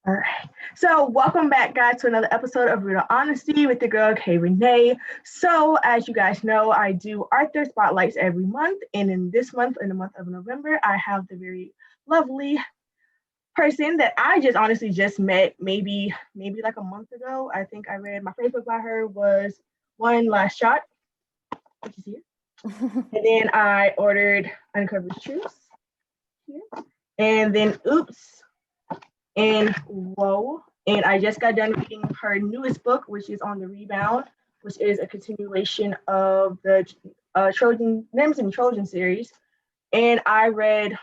All right. So, welcome back, guys, to another episode of Real Honesty with the girl KayReenea. So, as you guys know, I do Arthur spotlights every month, and in this month, in the month of November, I have the very lovely person that I just honestly just met maybe like a month ago. I think I read my first book by her was One Last Shot, which is here, and then I ordered Uncovered Truths here, and then Oops and Whoa. And I just got done reading her newest book, which is On the Rebound, which is a continuation of the Madison and Trojan series. And I read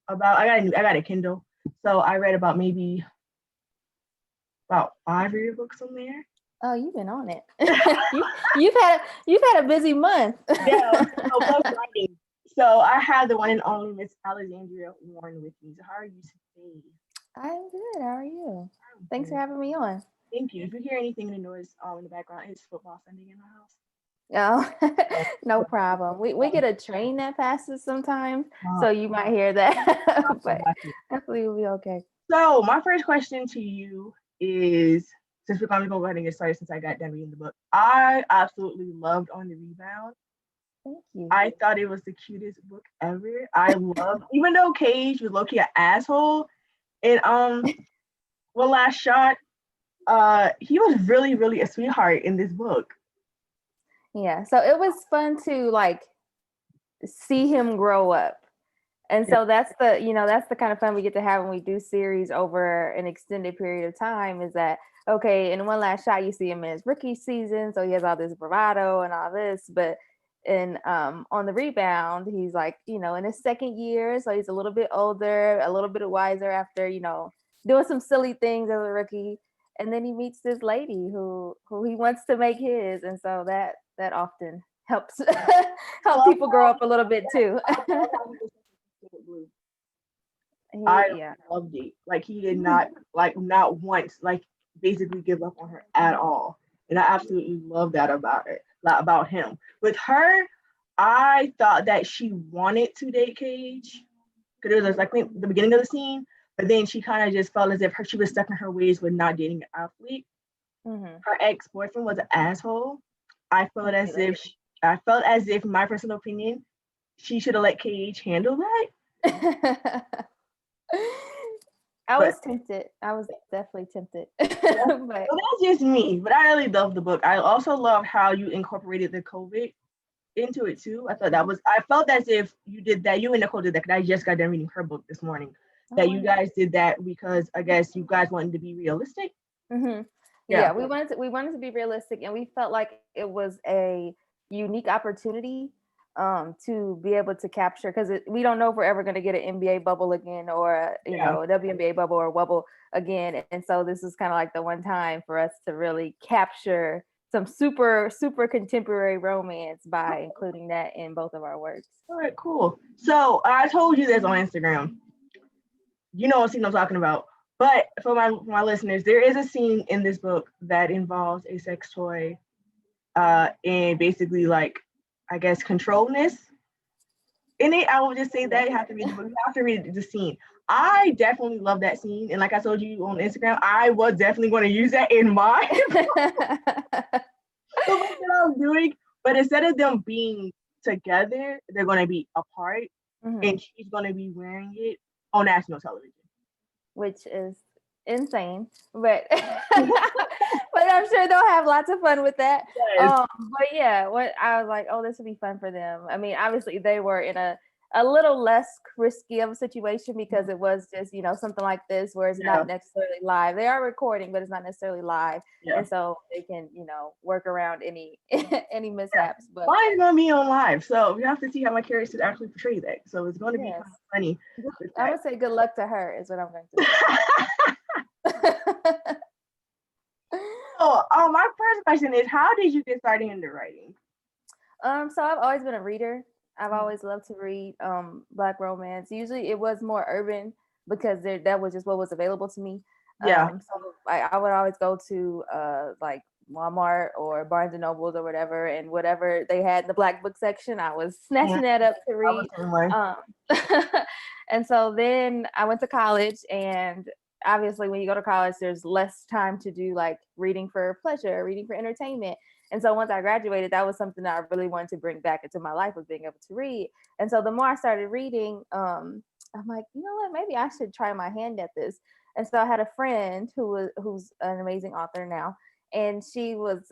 about I got a Kindle, so I read about maybe about 5 of your books on there. Oh, you've been on it. you've had a busy month. Yeah, so writing. So I had the one and only Miss Alexandra Warren with me. So how are you today? I'm good. How are you? Thanks for having me on. Thank you. If you hear anything in the noise in the background, it's football Sunday in my house. Oh, no problem. We get a train that passes sometimes, so you might hear that. But hopefully we'll be okay. So my first question to you is, since we're going to go ahead and get started since I got done reading the book, I absolutely loved On the Rebound. Thank you. I thought it was the cutest book ever. I loved, even though Cage was low-key an asshole, and One Last Shot, he was really, really a sweetheart in this book. Yeah, so it was fun to like see him grow up. And so that's the kind of fun we get to have when we do series over an extended period of time, is that, okay, in One Last Shot, you see him in his rookie season, so he has all this bravado and all this, but in On the Rebound, he's like, in his second year, so he's a little bit older, a little bit wiser after, doing some silly things as a rookie. And then he meets this lady who he wants to make his, and so that often helps help people grow up a little bit too. I loved it. Like, he did not not once basically give up on her at all, and I absolutely love that about him. With her, I thought that she wanted to date Cage because it was like the beginning of the scene, but then she kind of just felt as if she was stuck in her ways with not dating an athlete. Mm-hmm. Her ex-boyfriend was an asshole. I felt as if, in my personal opinion, she should have let Cage handle that. I was tempted. I was definitely tempted. But well, that's just me. But I really love the book. I also love how you incorporated the COVID into it too. I felt as if you did that. You and Nicole did that because I just got done reading her book this morning. That you guys did that because I guess you guys wanted to be realistic. Mm-hmm. Yeah, we wanted to be realistic, and we felt like it was a unique opportunity to be able to capture, because we don't know if we're ever going to get an NBA bubble again, or a WNBA bubble or wobble again, and so this is kind of like the one time for us to really capture some super contemporary romance by including that in both of our works. All right, cool. So I told you this on Instagram. You know what scene I'm talking about. But for my listeners, there is a scene in this book that involves a sex toy and basically, like, I guess, controlness in it. I will just say that you have to read the book. You have to read the scene. I definitely love that scene. And like I told you on Instagram, I was definitely going to use that in my book that I was doing. But instead of them being together, they're going to be apart. Mm-hmm. And she's going to be wearing it on national television, which is insane, but but I'm sure they'll have lots of fun with that. Yes. But yeah, what I was like, this would be fun for them. I mean, obviously they were in a little less risky of a situation because it was just, something like this where it's not necessarily live. They are recording, but it's not necessarily live. Yeah. And so they can, work around any mishaps. But mine's gonna be on live, so we have to see how my characters actually portray that. So it's gonna be kind of funny. I would say good luck to her is what I'm going to say. So my first question is, how did you get started into writing? So I've always been a reader. I've always loved to read Black romance. Usually it was more urban because that was just what was available to me. Yeah. So I would always go to like Walmart or Barnes and Nobles or whatever, and whatever they had in the Black book section, I was snatching that up to read. And so then I went to college, and obviously when you go to college, there's less time to do like reading for pleasure, reading for entertainment. And so once I graduated, that was something that I really wanted to bring back into my life, was being able to read. And so the more I started reading, I'm like, you know what, maybe I should try my hand at this. And so I had a friend who's an amazing author now, and she was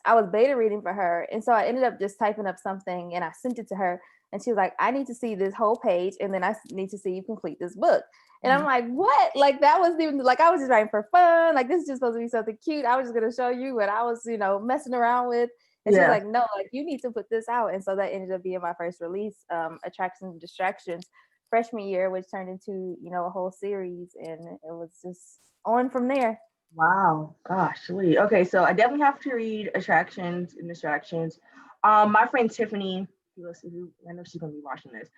I was beta reading for her. And so I ended up just typing up something and I sent it to her. And she was like, I need to see this whole page, and then I need to see you complete this book. And I'm like, what? Like, that wasn't even, like, I was just writing for fun. Like, this is just supposed to be something cute. I was just going to show you what I was, messing around with. And she was like, no, like, you need to put this out. And so that ended up being my first release, Attractions and Distractions, freshman year, which turned into, a whole series. And it was just on from there. Wow. Gosh, sweet. Okay, so I definitely have to read Attractions and Distractions. My friend Tiffany, I know she's going to be watching this.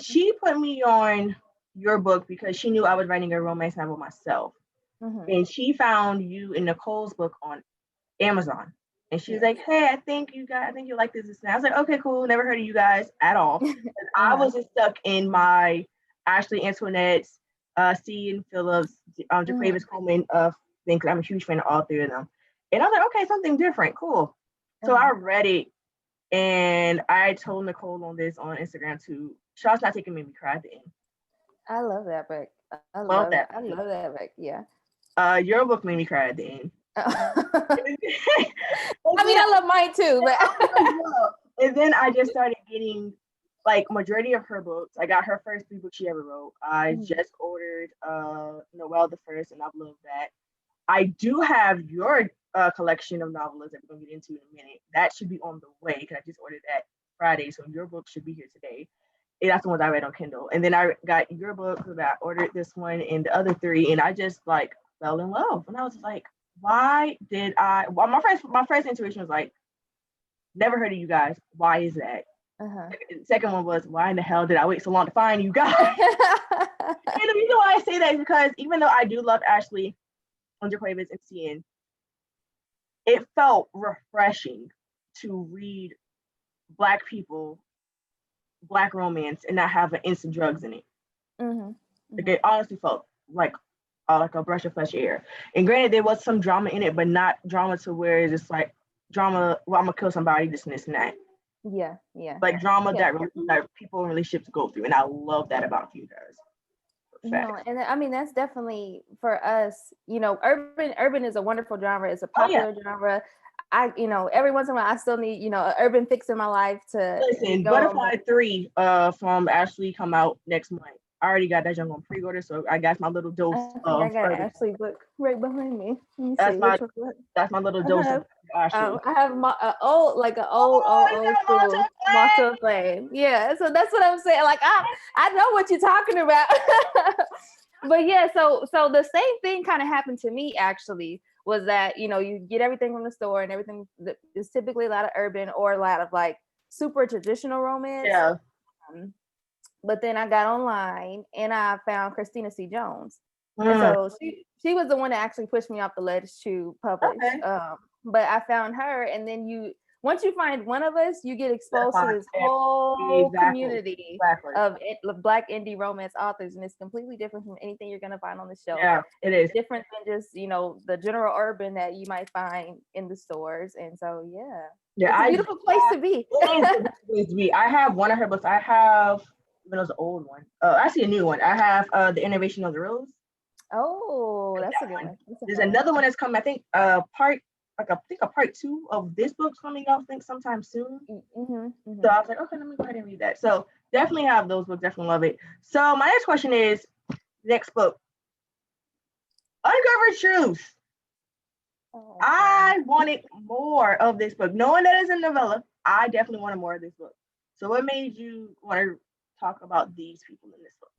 She put me on your book because she knew I was writing a romance novel myself. And she found you and Nicole's book on Amazon. And she was like, hey, I think you like this. And I was like, okay, cool. Never heard of you guys at all. I was just stuck in my Ashley Antoinette's, C. Phillips, DeQuavis Coleman thing, because I'm a huge fan of all three of them. And I was like, okay, something different. Cool. So I read it, and I told Nicole on Instagram too. Shaw's Not Taking Made Me cry at the end. I love that book. I love that book. Yeah. Your book made me cry at the end. I mean, I love mine too, but and then I just started getting like majority of her books. I got her first 3 books she ever wrote. I just ordered Novellas the first, and I've loved that. I do have your collection of Novellas that we're gonna get into in a minute. That should be on the way because I just ordered that Friday, so your book should be here today. And that's the ones I read on Kindle. And then I got your book because I ordered this one and the other 3, and I just like fell in love. And I was like, why did I? Well, my first intuition was like, never heard of you guys. Why is that? The second one was, why in the hell did I wait so long to find you guys? And the reason why I say that is because even though I do love Ashley DeQuavis and CN, it felt refreshing to read Black people, Black romance, and not have an instant drugs in it. Like, it honestly felt like a brush of fresh air. And granted, there was some drama in it, but not drama to where it's just like drama, well, I'm gonna kill somebody, this and this and that. Yeah. Like drama that people in relationships go through, and I love that about you guys. And I mean, that's definitely for us. Urban is a wonderful genre. It's a popular genre. Every once in a while, I still need an urban fix in my life to listen. Butterfly 3 from Ashley come out next month. I already got that junk on pre-order, so I got my little dose of. I got an Ashley book right behind me. That's my little dose of Ashley. I have my old school Motto Flame. Yeah, so that's what I'm saying. Like, I know what you're talking about. But yeah, so the same thing kind of happened to me actually. Was that you get everything from the store, and everything is typically a lot of urban or a lot of like super traditional romance. Yeah. But then I got online and I found Christina C. Jones. And so she was the one that actually pushed me off the ledge to publish. Okay. But I found her, and then once you find one of us, you get exposed to this whole community of Black indie romance authors, and it's completely different from anything you're going to find on the shelf. Yeah, it is different than just the general urban that you might find in the stores. And so it's a beautiful place to be. I have one of her books. I have even though it's an old one. Actually a new one. I have The Innovation of the Rose. Oh, that's a good one. There's another one that's coming. I think a part 2 of this book's coming out. I think sometime soon. So I was like, okay, let me go ahead and read that. So definitely have those books. Definitely love it. So my next question is, next book, Uncovered Truth. Oh, okay. I wanted more of this book. Knowing that it's a novella, I definitely wanted more of this book. So what made you want to talk about these people in this book?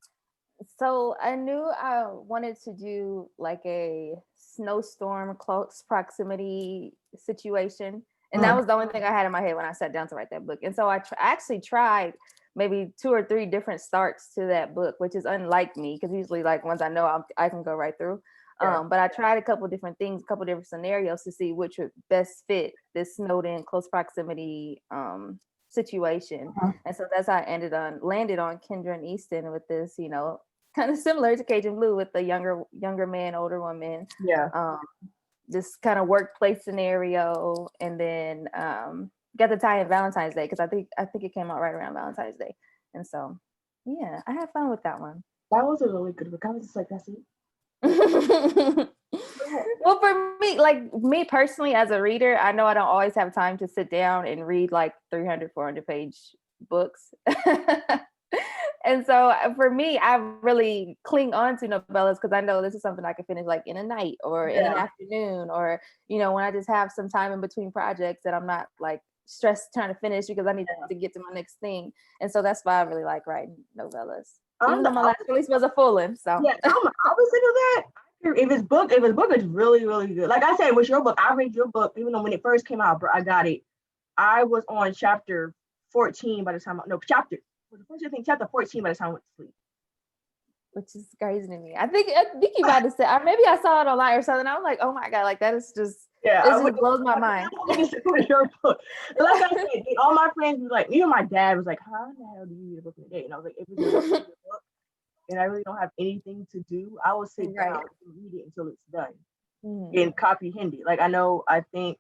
So I knew I wanted to do like a snowstorm close proximity situation. And that was the only thing I had in my head when I sat down to write that book. And so I actually tried maybe 2 or 3 different starts to that book, which is unlike me, because usually like ones I know I can go right through. But I tried a couple different things, a couple different scenarios to see which would best fit this snowed in close proximity situation. And so that's how I landed on Kendra and Easton with this, kind of similar to Cajun Blue with the younger man, older woman. Yeah. This kind of workplace scenario, and then got to tie in Valentine's Day because I think it came out right around Valentine's Day, and so yeah, I had fun with that one. That was a really good book. I was just like, that's it. Well, for me, like me personally as a reader, I know I don't always have time to sit down and read like 300, 400 page books. And so for me, I really cling on to novellas because I know this is something I can finish like in a night or in an afternoon, or, you know, when I just have some time in between projects that I'm not like stressed trying to finish because I need to get to my next thing. And so that's why I really like writing novellas. Even though my last release was a full one. So yeah, I'm opposite of that. If his book is really, really good. Like I said, with your book, I read your book, even though when it first came out, bro, I got it. I was on chapter 14 by the time chapter 14 by the time I went to sleep. Which is crazy to me. I think you about to say, maybe I saw it online or something. I was like, oh my God, like that is just, it just blows my mind. Your book. Like I said, all my friends were like, even my dad was like, how the hell do you read a book in a day? And I was like, if it's a book and I really don't have anything to do, I will sit down and read it until it's done and copy Hindi. Like I think,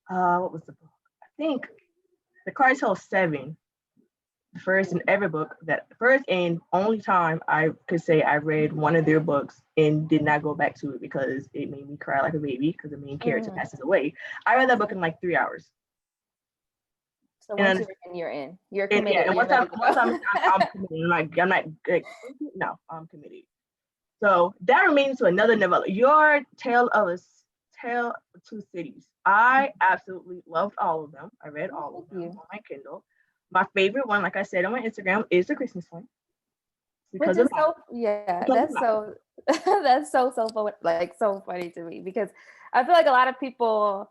what was the book? I think The Cartel 7. The first and only time I could say I read one of their books and did not go back to it because it made me cry like a baby because the main character passes away. I read that book in like 3 hours. So once you're in. You're committed. Yeah, and once I'm committed. I'm not like, no, I'm committed. So that remains to another novella. Your Tale of Two Cities. I absolutely loved all of them. I read all of them on my Kindle. My favorite one, like I said on my Instagram, is the Christmas one. Which is that's so funny to me because I feel like a lot of people,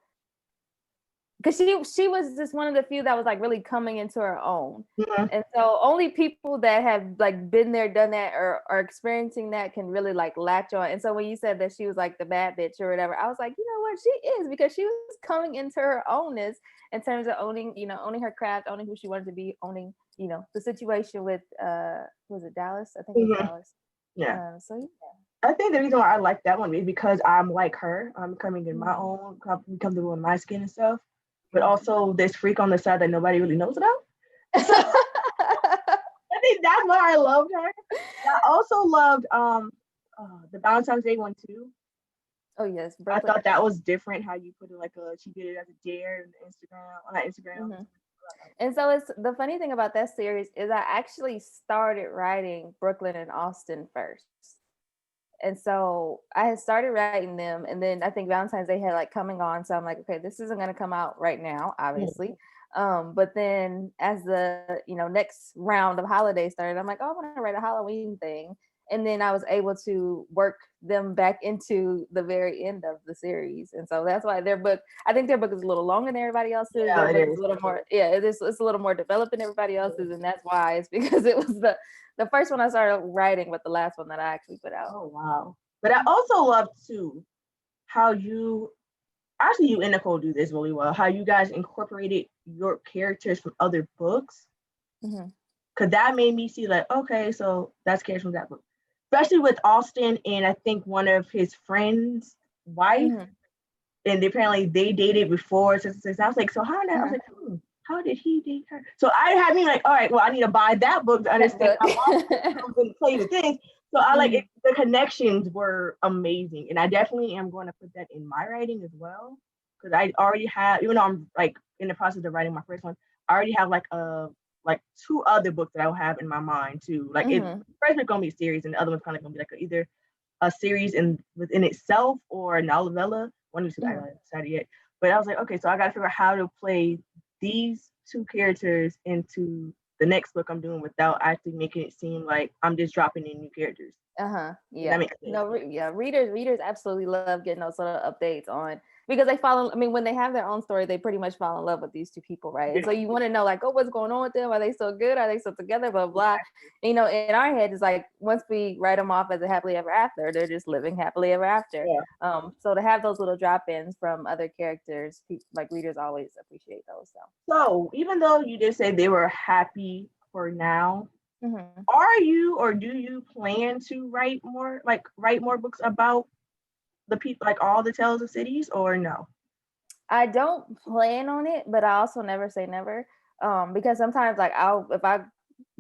because she was just one of the few that was like really coming into her own. And so only people that have like been there, done that, or are experiencing that can really like latch on. And so when you said that she was like the bad bitch or whatever, I was like, you know what, she is, because she was coming into her ownness in terms of owning her craft, owning who she wanted to be, owning, you know, the situation with was it Dallas? I think it was Dallas. Yeah. So yeah. I think the reason why I like that one is because I'm like her. I'm coming in my own, comfortable in my skin and stuff. But also this freak on the side that nobody really knows about. I think that's why I loved her. I also loved the Valentine's Day one too. Oh yes, I thought that was different how you put it, like she did it as a dare on Instagram. And so it's the funny thing about that series is I actually started writing Brooklyn and Austin first. And so I had started writing them, and then I think Valentine's Day had like coming on. So I'm like, okay, this isn't going to come out right now, obviously. But then as the, you know, next round of holidays started, I'm like, oh, I want to write a Halloween thing. And then I was able to work them back into the very end of the series. And so that's why their book is a little longer than everybody else's. Yeah, their book is a little more, it's a little more developed than everybody else's. And that's why, it's because it was the first one I started writing, but the last one that I actually put out. Oh, wow. But I also love too how you and Nicole do this really well, how you guys incorporated your characters from other books. Because that made me see like, okay, so that's characters from that book. Especially with Austin and I think one of his friends' wife. And apparently they dated before. So I was like, so how did I was like, how did he date her? So I had me like, all right, well, I need to buy that book to understand how Austin comes and play with things. So I like it, the connections were amazing. And I definitely am going to put that in my writing as well. Because I already have, even though I'm like in the process of writing my first one, I already have like two other books that I'll have in my mind too. Like the first one's gonna be a series, and the other one's kind of gonna be like either a series within itself or a novella. One of the two I haven't decided yet. But I was like, okay, so I gotta figure out how to play these two characters into the next book I'm doing without actually making it seem like I'm just dropping in new characters. Yeah. Readers absolutely love getting those sort of updates on, because they when they have their own story, they pretty much fall in love with these two people, right? And so you want to know like, oh, what's going on with them? Are they still good? Are they still together? Blah, blah. You know, in our head, it's like, once we write them off as a happily ever after, they're just living happily ever after. So to have those little drop-ins from other characters, like readers always appreciate those. So even though you did say they were happy for now, Mm-hmm. Are you, or do you plan to write more books about the people, like all the tales of cities, or no? I don't plan on it, but I also never say never. Because sometimes like if I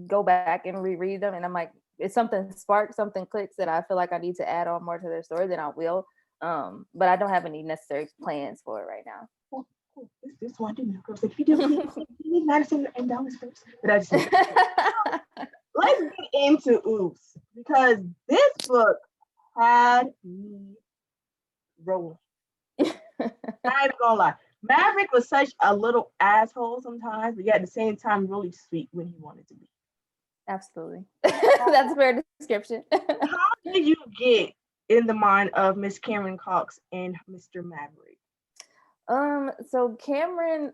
go back and reread them and I'm like, if something sparks, something clicks that I feel like I need to add on more to their story, then I will. But I don't have any necessary plans for it right now. Oh, this one didn't go. If you do Madison and Dallas first. But I just let's get into Oops, because this book had me rolling. I'm not even gonna lie. Maverick was such a little asshole sometimes, but yet at the same time really sweet when he wanted to be. Absolutely. That's a fair description. How did you get in the mind of Miss Cameron Cox and Mr. Maverick? So Cameron's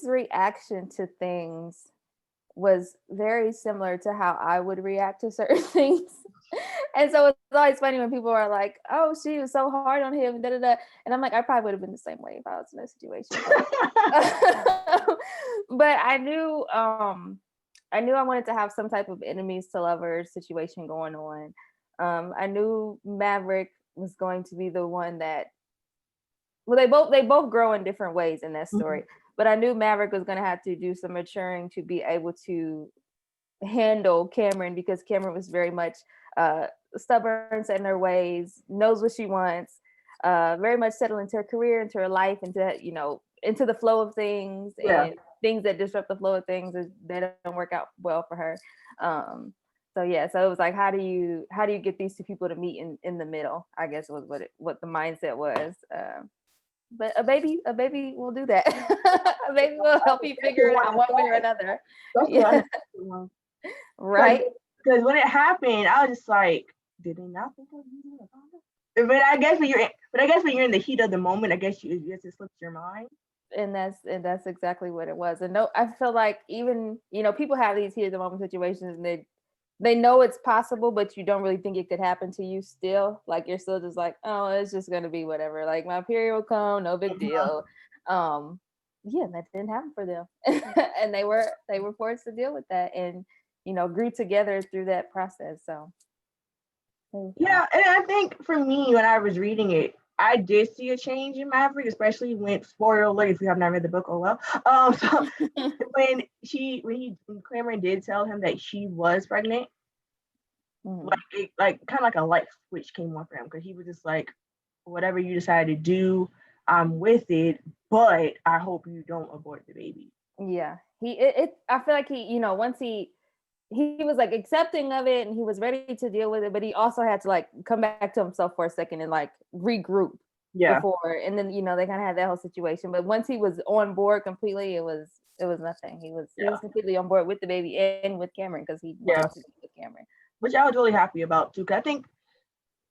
reaction to things was very similar to how I would react to certain things. And so it's always funny when people are like, oh, she was so hard on him, da, da, da. And I'm like, I probably would have been the same way if I was in that situation. But I knew I wanted to have some type of enemies to lovers situation going on. I knew Maverick was going to be the one that, well, they both grow in different ways in that story. Mm-hmm. But I knew Maverick was going to have to do some maturing to be able to handle Cameron, because Cameron was very much stubborn, set in her ways, knows what she wants, very much settled into her career, into her life, into the flow of things, and things that disrupt the flow of things that don't work out well for her. So it was like, how do you get these two people to meet in the middle, I guess was what the mindset was. But a baby will do that. A baby will help you figure it out one way or another. Yeah. Right? Because when it happened, I was just like, did they not think of using a condom? But I guess when you're in the heat of the moment, I guess it slips your mind. And that's exactly what it was. And no, I feel like even, people have these heat of the moment situations, and they know it's possible, but you don't really think it could happen to you still. Like, you're still just like, oh, it's just going to be whatever. Like, my period will come, no big deal. That didn't happen for them. And they were forced to deal with that, and, grew together through that process. So. Yeah. And I think for me, when I was reading it, I did see a change in Maverick, especially when, spoiler alert, if you have not read the book, oh well. So when Cameron did tell him that she was pregnant, kind of like a light switch came on for him, because he was just like, whatever you decide to do, I'm with it, but I hope you don't abort the baby. Yeah, I feel like he, once he was like accepting of it and he was ready to deal with it, but he also had to like come back to himself for a second and like regroup before, and then they kind of had that whole situation. But once he was on board completely, it was nothing. He was completely on board with the baby and with Cameron, because he wanted to be with Cameron, which I was really happy about too. Because I think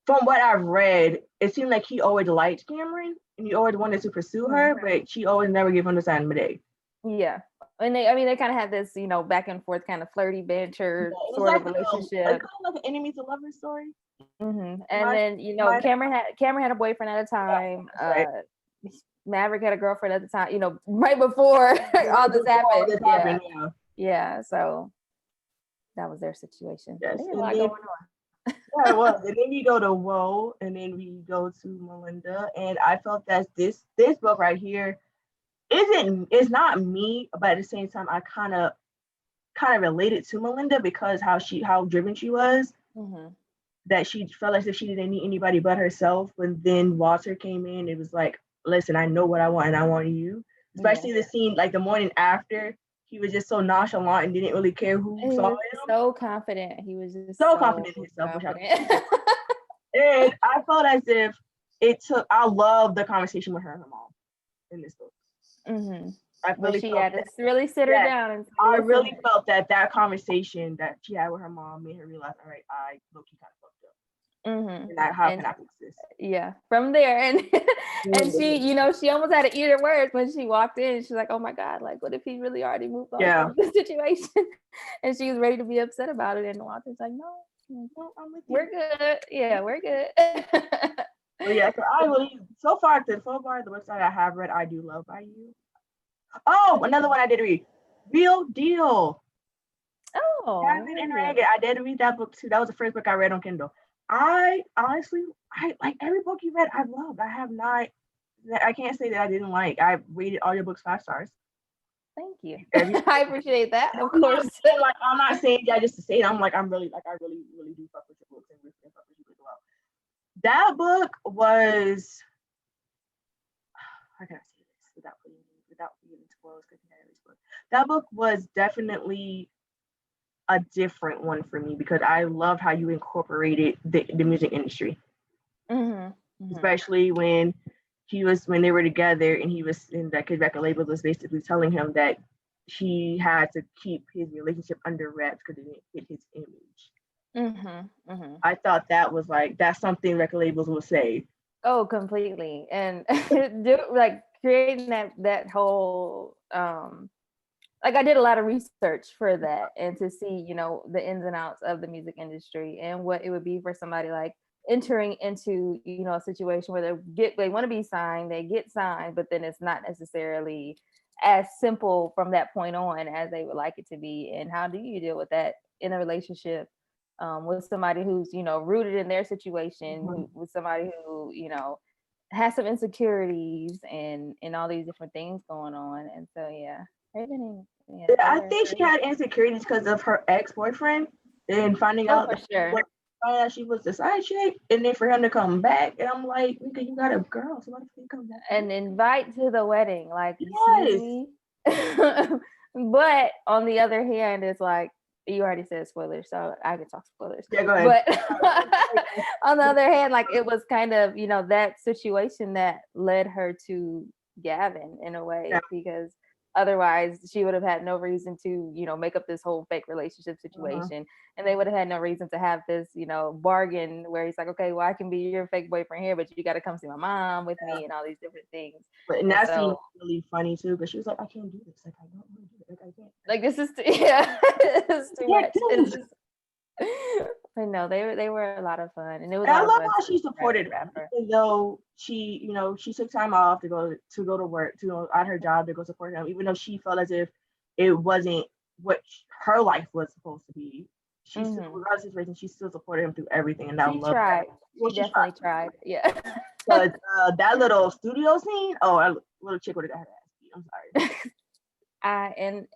from what I've read, it seemed like he always liked Cameron and he always wanted to pursue her, but she always never gave him the sign of the day. Yeah. And they kind of had this, back and forth kind of flirty banter sort of relationship. Kind of like an enemies to lovers story. Mm-hmm. And then, Cameron had a boyfriend at a time. Yeah, right. Maverick had a girlfriend at the time, right before all this happened. Yeah. So that was their situation. Yes. They had a lot going on. Yeah, it was. And then we go to Woe, and then we go to Melinda. And I felt that this book right here, it's not me, but at the same time I kind of related to Melinda, because how driven she was, that she felt as if she didn't need anybody but herself. When then Walter came in, it was like, listen, I know what I want, and I want you. Especially the scene like the morning after, he was just so nonchalant and didn't really care who saw him. So confident. He was just so confident in himself. And I felt as if I love the conversation with her and her mom in this book. I really she had to really sit her down. And I really felt that conversation that she had with her mom made her realize, all right, I low-key kind of fucked up. And how can I fix this? Yeah, from there. And she, she almost had to eat her words when she walked in. She's like, oh my God, like, what if he really already moved on from the situation? And she was ready to be upset about it. And Walter's like, no, I'm with you. We're good. Yeah, we're good. But yeah, so far the books that I have read, I Do Love by You. Oh, another one I did read, Real Deal. Oh, Jasmine and Ragged. I did read that book too. That was the first book I read on Kindle. I honestly, I like every book you read. I loved. I have not. I can't say that I didn't like. I rated all your books 5 stars. thank you. I appreciate that. Of course. I'm not saying that just to say it. I'm like, I'm really like, I really, really do fuck with your books and really fuck with you as well. That book was. How can I say this without getting spoilers? That book was definitely a different one for me because I love how you incorporated the music industry, especially when they were together and he was in that his record label was basically telling him that he had to keep his relationship under wraps because it didn't fit his image. I thought that was like that's something record labels will say. Oh, completely. And like creating that whole like I did a lot of research for that and to see, the ins and outs of the music industry and what it would be for somebody like entering into, a situation where they want to be signed, they get signed, but then it's not necessarily as simple from that point on as they would like it to be. And how do you deal with that in a relationship with somebody who's, rooted in their situation, with somebody who, has some insecurities and all these different things going on. And so, yeah. I think she had insecurities because of her ex-boyfriend and finding out she was the side chick, and then for him to come back, and I'm like, nigga, you got a girl, so why the fuck you come back? And invite to the wedding, like, yes. But on the other hand, it's like you already said spoilers, so I can talk spoilers. Yeah, go ahead. But on the other hand, like it was kind of that situation that led her to Gavin in a way, because otherwise she would have had no reason to make up this whole fake relationship situation, and they would have had no reason to have this bargain where he's like, okay, well, I can be your fake boyfriend here, but you got to come see my mom with me and all these different things. And that scene was really funny too, because she was like, I can't do this, like I don't want to do it, like I can't, like this is it's too much. It's just, but no, they were a lot of fun, and it was. And I love how she supported him, even though she, she took time off to go to work, at her job to go support him, even though she felt as if it wasn't what her life was supposed to be. She still, regardless of the situation, she still supported him through everything, and I love that. Well, she definitely tried. Yeah. But that little studio scene, a little chick would have got her ass beat. I'm sorry.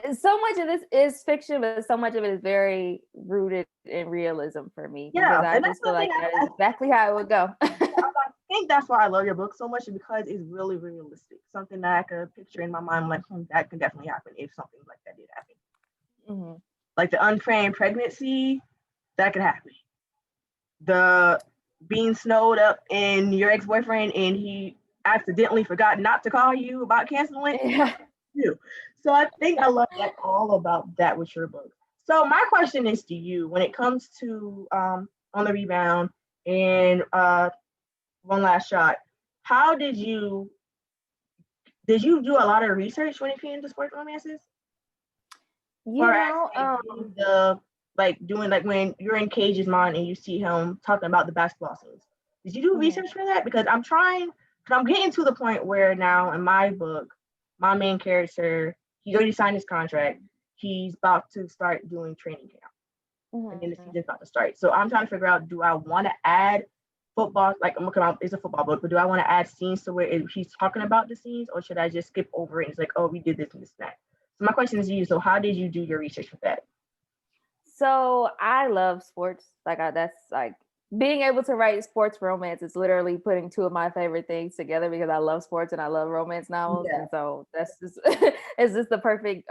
And so much of this is fiction, but so much of it is very rooted in realism for me. Yeah, because I just feel like that is exactly how it would go. I think that's why I love your book so much, because it's really realistic. Something that I could picture in my mind, like that could definitely happen if something like that did happen. Like the unplanned pregnancy, that could happen. The being snowed up in your ex-boyfriend and he accidentally forgot not to call you about canceling. Yeah. So I think I love that all about that with your book. So my question is to you, when it comes to On the Rebound and One Last Shot, how did you do a lot of research when it came to sports romances? Doing when you're in Cage's mind and you see him talking about the basketball scenes. Did you do research for that? Because I'm getting to the point where now in my book, my main character, he's already signed his contract. He's about to start doing training camp. And then the season's about to start. So I'm trying to figure out, do I want to add football? Like, I'm looking out, it's a football book, but do I want to add scenes to where he's talking about the scenes, or should I just skip over it and it's like, oh, we did this and this and that? So my question is to you, so how did you do your research with that? So I love sports. That's like being able to write sports romance is literally putting two of my favorite things together, because I love sports and I love romance novels. And so that's just it's just the perfect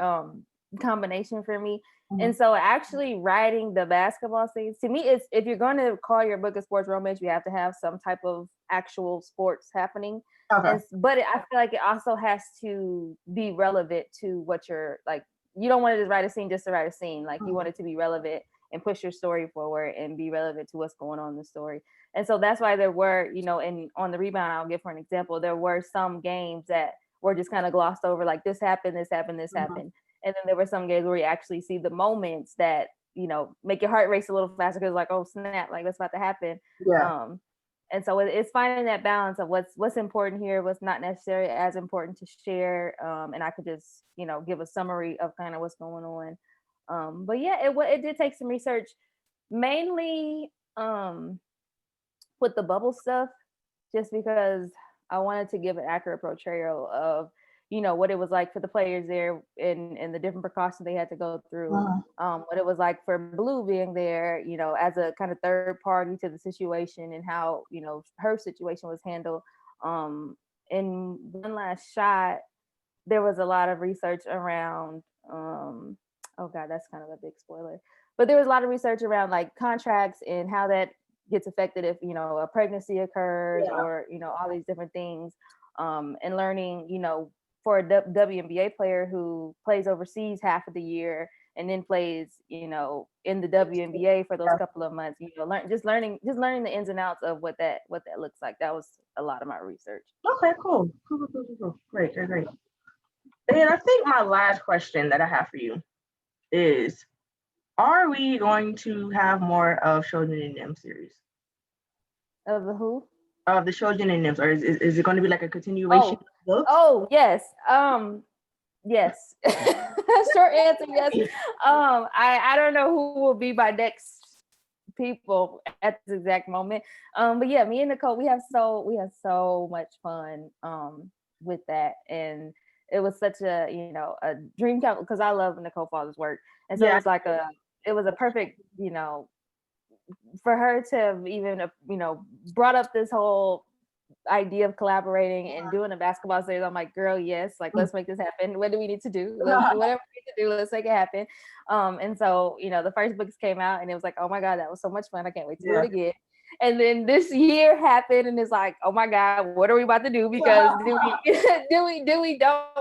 combination for me. And so actually writing the basketball scenes, to me, it's, if you're going to call your book a sports romance, you have to have some type of actual sports happening. But I feel like it also has to be relevant to what you're like. You don't want to just write a scene just to write a scene. Like, you want it to be relevant and push your story forward and be relevant to what's going on in the story. And so that's why there were, and On the Rebound, I'll give for an example, there were some games that were just kind of glossed over, like this happened, this happened, this happened. And then there were some games where you actually see the moments that, make your heart race a little faster, because like, oh snap, like that's about to happen. And so it's finding that balance of what's important here, what's not necessarily as important to share. And I could just, give a summary of kind of what's going on. But yeah, it did take some research, mainly with the bubble stuff, just because I wanted to give an accurate portrayal of, what it was like for the players there and the different precautions they had to go through. What it was like for Blue being there, as a kind of third party to the situation, and how, her situation was handled. In One Last Shot, there was a lot of research around, oh God, that's kind of a big spoiler, but there was a lot of research around like contracts and how that gets affected if, a pregnancy occurs, or, all these different things. And learning, for a WNBA player who plays overseas half of the year and then plays, in the WNBA for those couple of months, learning the ins and outs of what that looks like. That was a lot of my research. Okay, cool. Great. And I think my last question that I have for you is, are we going to have more of Shojin and Nim series? Of the who? Of the Shojin and Nims, or is it going to be like a continuation of books? Oh, yes. Yes. Short answer, yes. I don't know who will be my next people at this exact moment. But yeah, me and Nicole, we have so much fun with that. And it was such a, a dream come, because I love Nicole Falls' work. And so it was a perfect, for her to have even, brought up this whole idea of collaborating and doing a basketball series. I'm like, girl, yes, like, let's make this happen. What do we need to do? Let's do whatever we need to do. Let's make it happen. And so, the first books came out, and it was like, oh my God, that was so much fun. I can't wait to do it again. And then this year happened, and it's like, oh my God, what are we about to do? Because don't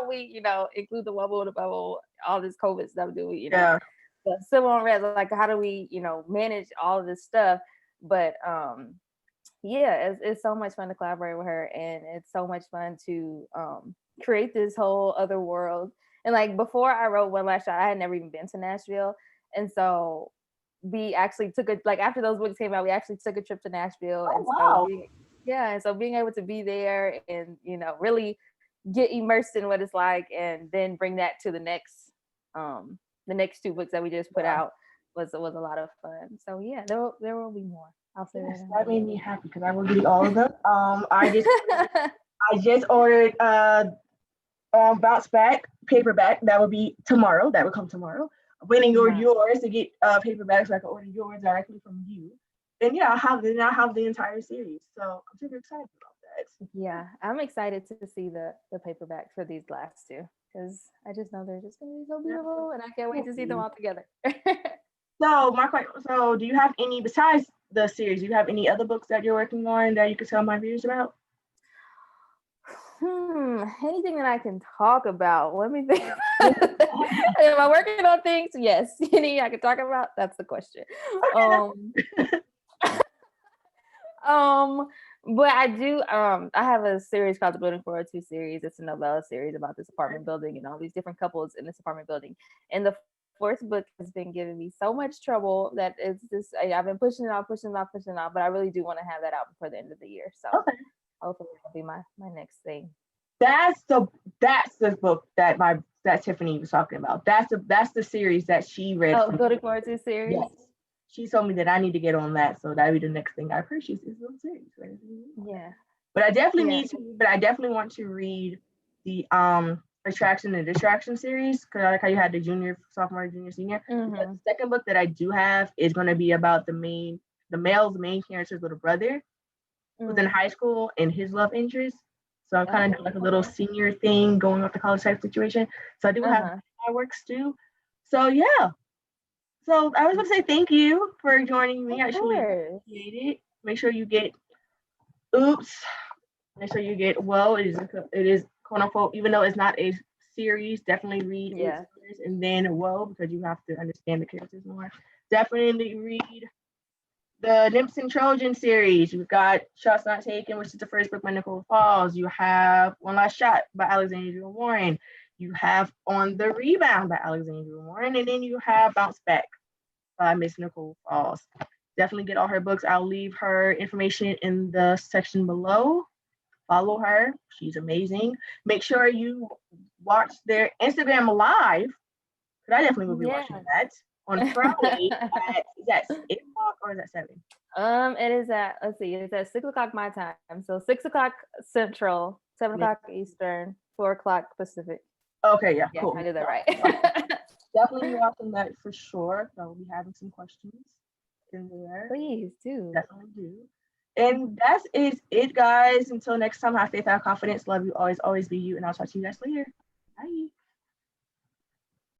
we, include the bubble in the bubble, all this COVID stuff, do we, the civil unrest, like, how do we, manage all of this stuff? But it's so much fun to collaborate with her, and it's so much fun to create this whole other world. And like, before I wrote One Last Shot, I had never even been to Nashville, and so we actually after those books came out, we actually took a trip to Nashville. Oh, wow. And so being able to be there and really get immersed in what it's like, and then bring that to the next two books that we just put out was a lot of fun. So yeah, there will be more. I'll say that made me happy, because I will read all of them. I just ordered Bounce Back paperback. That will be tomorrow. That will come tomorrow. I'm waiting yours to get paperback, so I can order yours directly from you. And yeah, I'll have the entire series. So I'm super excited about that. Yeah, I'm excited to see the paperback for these last two, because I just know they're just going to be so beautiful, and I can't wait to see them all together. So do you have any, besides the series, do you have any other books that you're working on that you could tell my viewers about? Anything that I can talk about? Let me think. Am I working on things? Yes. Any I can talk about? That's the question. But I do. I have a series called the Building 402 series. It's a novella series about this apartment building and all these different couples in this apartment building. And the fourth book has been giving me so much trouble that it's just, I've been pushing it off, but I really do want to have that out before the end of the year. So hopefully that'll be my next thing. That's the book that Tiffany was talking about. That's the series that she read. Oh, Building 402 series. Yes. She told me that I need to get on that, so that'll be the next thing I purchase is the series. Yeah. But I definitely need to. But I definitely want to read the Attraction and Distraction series, because I like how you had the junior, sophomore, junior, senior. The second book that I do have is going to be about the male's main character's little brother, who's in high school, and his love interest. So I'm kind of doing like a little senior thing, going off the college type situation. So I do have my works too. So yeah. So I was going to say thank you for joining me. I actually appreciate it. Make sure you get Oops. Make sure you get Whoa. It is quote unquote, even though it's not a series, definitely read it first and then Whoa, because you have to understand the characters more. Definitely read the Nymphs and Trojan series. You've got Shots Not Taken, which is the first book by Nicole Falls. You have One Last Shot by Alexandra Warren. You have On the Rebound by Alexandra Warren. And then you have Bounce Back by Miss Nicole Falls. Definitely get all her books. I'll leave her information in the section below. Follow her. She's amazing. Make sure you watch their Instagram live, because I definitely will be watching that on Friday is that 8 o'clock or is that 7? It is at, let's see, it's at 6 o'clock my time. So 6 o'clock Central, 7 o'clock Eastern, 4 o'clock Pacific. Okay, yeah, cool. I did that right. Definitely be watching that for sure. I will be having some questions in there. Please do. Definitely do. And that is it, guys. Until next time, have faith, have confidence. Love you always, always be you. And I'll talk to you guys later. Bye.